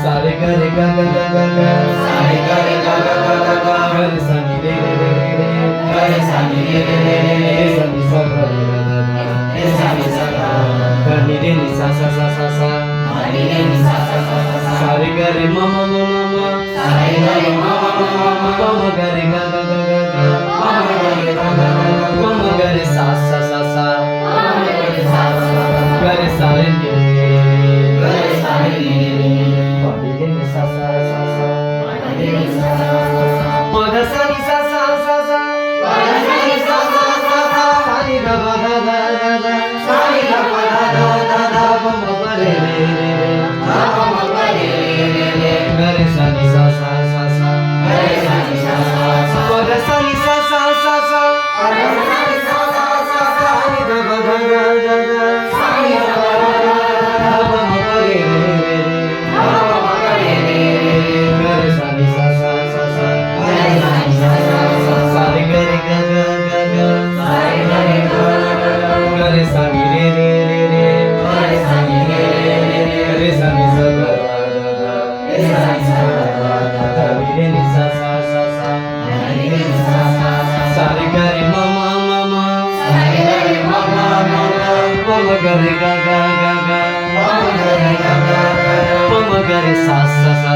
Sare gare ga ga ga ga ga, sare gare ga ga ga ga ga, gare sa ni re re re re re, gare sa ni re re re re, re sa ni sa ga ga ga ga, re sa ni sa ga, ga ni re ni sa sa sa sa sa, ga ni re ni sa sa sa sa sa, sare gare ma ma ma ma ma, sare gare ma ma ma ma ma, pa ma gare ga ga ga ga ga, pa ma gare ga ga ga ga, pa ma gare sa sa sa sa, pa ma gare sa sa sa, gare sa re ni re re re, gare sa re ni re re re. Sa sa sa sa, ma ga ni sa sa sa sa, ma ga sa ni sa sa sa sa, ma ga sa ni sa sa sa sa, sa ni ga ba ga ga ga ga, sa ni ga ba ga ga ga ga, pa ma ba re re re re, pa ma ba re re re re, ga re sa ni sa sa sa sa, ga re sa ni sa sa sa, ma ga sa ni sa sa sa sa, ma ga sa ni sa sa sa sa, sa ni ga ba ga ga ga ga, sa ni ga ba ga ga ga, pa ma ba re re re re, gare sa ni sa sa sa sa, gare sa ni sa sa sa sa, sare gare ga ga ga ga, sare gare ga ga ga, gare sa ni re re re re, gare sa ni re re re re, gare sa ni sa ga ga ga ga, gare sa ni sa ga ga ga, ga ni re ni sa sa sa sa, ga ni re ni sa sa sa, sare gare ma ma ma ma, sare gare ma ma ma ma, pa ma gare ga ga ga ga, pa ma gare ga ga ga ga, pa ma gare sa sa sa.